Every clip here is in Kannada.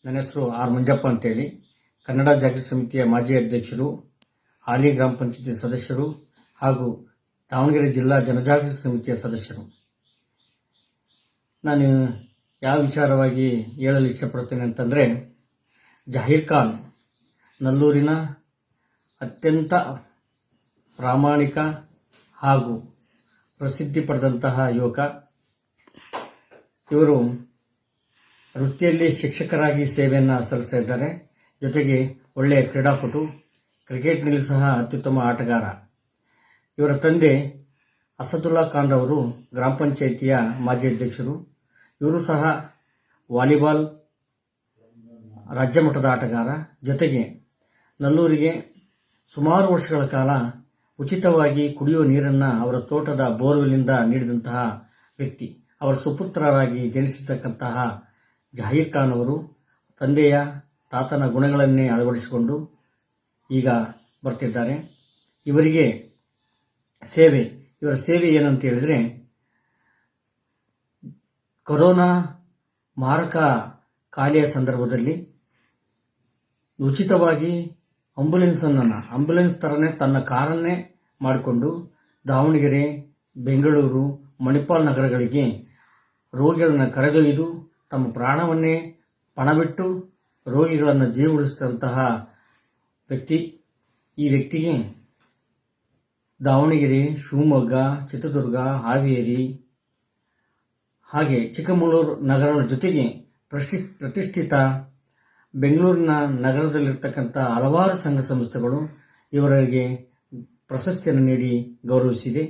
ನನ್ನ ಹೆಸರು ಆರ್ ಮಂಜಪ್ಪ ಅಂತೇಳಿ, ಕನ್ನಡ ಜಾಗೃತಿ ಸಮಿತಿಯ ಮಾಜಿ ಅಧ್ಯಕ್ಷರು, ಹಾಲಿ ಗ್ರಾಮ ಪಂಚಾಯತಿ ಸದಸ್ಯರು ಹಾಗೂ ದಾವಣಗೆರೆ ಜಿಲ್ಲಾ ಜನಜಾಗೃತಿ ಸಮಿತಿಯ ಸದಸ್ಯರು. ನಾನು ಯಾವ ವಿಚಾರವಾಗಿ ಹೇಳಲು ಇಷ್ಟಪಡ್ತೇನೆ ಅಂತಂದರೆ, ಜಹೀರ್ ಖಾನ್ ನಲ್ಲೂರಿನ ಅತ್ಯಂತ ಪ್ರಾಮಾಣಿಕ ಹಾಗೂ ಪ್ರಸಿದ್ಧಿ ಪಡೆದಂತಹ ಯುವಕ. ಇವರು ವೃತ್ತಿಯಲ್ಲಿ ಶಿಕ್ಷಕರಾಗಿ ಸೇವೆಯನ್ನು ಸಲ್ಲಿಸ್ತಾ ಇದ್ದಾರೆ. ಜೊತೆಗೆ ಒಳ್ಳೆಯ ಕ್ರೀಡಾಪಟು, ಕ್ರಿಕೆಟ್ನಲ್ಲಿ ಸಹ ಅತ್ಯುತ್ತಮ ಆಟಗಾರ. ಇವರ ತಂದೆ ಅಸದುಲ್ಲಾ ಖಾನ್ ಅವರು ಗ್ರಾಮ ಪಂಚಾಯಿತಿಯ ಮಾಜಿ ಅಧ್ಯಕ್ಷರು. ಇವರು ಸಹ ವಾಲಿಬಾಲ್ ರಾಜ್ಯ ಮಟ್ಟದ ಆಟಗಾರ. ಜೊತೆಗೆ ನಲ್ಲೂರಿಗೆ ಸುಮಾರು ವರ್ಷಗಳ ಕಾಲ ಉಚಿತವಾಗಿ ಕುಡಿಯುವ ನೀರನ್ನು ಅವರ ತೋಟದ ಬೋರ್ವೆಲ್ನಿಂದ ನೀಡಿದಂತಹ ವ್ಯಕ್ತಿ. ಅವರ ಸುಪುತ್ರರಾಗಿ ಜನಿಸಿರ್ತಕ್ಕಂತಹ ಜಹೀರ್ ಖಾನ್ ಅವರು ತಂದೆಯ ತಾತನ ಗುಣಗಳನ್ನೇ ಅಳವಡಿಸಿಕೊಂಡು ಈಗ ಬರ್ತಿದ್ದಾರೆ. ಇವರ ಸೇವೆ ಏನಂತ ಹೇಳಿದ್ರೆ, ಕೊರೋನಾ ಮಾರಕ ಕಾಯಿಲೆಯ ಸಂದರ್ಭದಲ್ಲಿ ಉಚಿತವಾಗಿ ಆಂಬ್ಯುಲೆನ್ಸ್ ತರನೇ ತನ್ನ ಕಾರನ್ನೇ ಮಾಡಿಕೊಂಡು ದಾವಣಗೆರೆ, ಬೆಂಗಳೂರು, ಮಣಿಪಾಲ್ ನಗರಗಳಿಗೆ ರೋಗಿಗಳನ್ನು ಕರೆದೊಯ್ದು ತಮ್ಮ ಪ್ರಾಣವನ್ನೇ ಪಣಬಿಟ್ಟು ರೋಗಿಗಳನ್ನು ಜೀವ ಉಳಿಸಿದಂತಹ ವ್ಯಕ್ತಿ. ಈ ವ್ಯಕ್ತಿಗೆ ದಾವಣಗೆರೆ, ಶಿವಮೊಗ್ಗ, ಚಿತ್ರದುರ್ಗ, ಹಾವೇರಿ ಹಾಗೆ ಚಿಕ್ಕಮಗಳೂರು ನಗರಗಳ ಜೊತೆಗೆ ಪ್ರತಿಷ್ಠಿತ ಬೆಂಗಳೂರಿನ ನಗರದಲ್ಲಿರ್ತಕ್ಕಂಥ ಹಲವಾರು ಸಂಘ ಸಂಸ್ಥೆಗಳು ಇವರಿಗೆ ಪ್ರಶಸ್ತಿಯನ್ನು ನೀಡಿ ಗೌರವಿಸಿದೆ.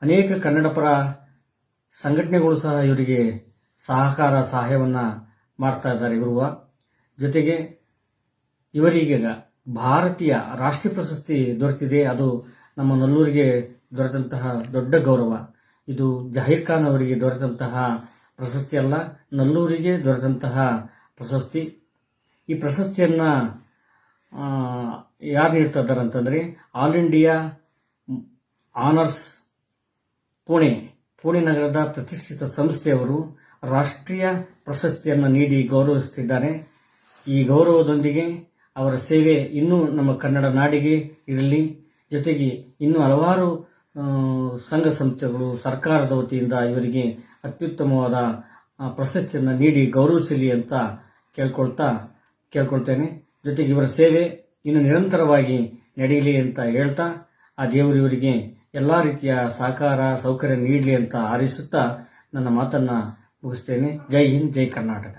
ಅನೇಕ ಕನ್ನಡಪರ ಸಂಘಟನೆಗಳು ಸಹ ಇವರಿಗೆ ಸಹಾಯವನ್ನು ಮಾಡ್ತಾ ಇದ್ದಾರೆ. ಜೊತೆಗೆ ಇವರಿಗೆ ಭಾರತೀಯ ರಾಷ್ಟ್ರೀಯ ಪ್ರಶಸ್ತಿ ದೊರೆತಿದೆ. ಅದು ನಮ್ಮ ನಲ್ಲೂರಿಗೆ ದೊರೆತಂತಹ ದೊಡ್ಡ ಗೌರವ. ಇದು ಜಹೀರ್ ಖಾನ್ ಅವರಿಗೆ ದೊರೆತಂತಹ ಪ್ರಶಸ್ತಿ ಅಲ್ಲ, ನಲ್ಲೂರಿಗೆ ದೊರೆತಂತಹ ಪ್ರಶಸ್ತಿ. ಈ ಪ್ರಶಸ್ತಿಯನ್ನು ಯಾರು ನೀಡ್ತಾ ಇದ್ದಾರೆ ಅಂತಂದರೆ, ಆಲ್ ಇಂಡಿಯಾ ಆನರ್ಸ್ ಪುಣೆ ನಗರದ ಪ್ರತಿಷ್ಠಿತ ಸಂಸ್ಥೆಯವರು ರಾಷ್ಟ್ರೀಯ ಪ್ರಶಸ್ತಿಯನ್ನು ನೀಡಿ ಗೌರವಿಸುತ್ತಿದ್ದಾರೆ. ಈ ಗೌರವದೊಂದಿಗೆ ಅವರ ಸೇವೆ ಇನ್ನೂ ನಮ್ಮ ಕನ್ನಡ ನಾಡಿಗೆ ಇರಲಿ. ಜೊತೆಗೆ ಇನ್ನೂ ಹಲವಾರು ಸಂಘ ಸಂಸ್ಥೆಗಳು ಸರ್ಕಾರದ ವತಿಯಿಂದ ಇವರಿಗೆ ಅತ್ಯುತ್ತಮವಾದ ಪ್ರಶಸ್ತಿಯನ್ನು ನೀಡಿ ಗೌರವಿಸಲಿ ಅಂತ ಕೇಳ್ಕೊಳ್ತೇನೆ. ಜೊತೆಗೆ ಇವರ ಸೇವೆ ಇನ್ನು ನಿರಂತರವಾಗಿ ನಡೆಯಲಿ ಅಂತ ಹೇಳ್ತಾ, ಆ ದೇವರು ಇವರಿಗೆ ಎಲ್ಲ ರೀತಿಯ ಸಹಕಾರ ಸೌಕರ್ಯ ನೀಡಲಿ ಅಂತ ಹಾರೈಸುತ್ತಾ ನನ್ನ ಮಾತನ್ನು ಮುಗಿಸ್ತೇನೆ. ಜೈ ಹಿಂದ್, ಜೈ ಕರ್ನಾಟಕ.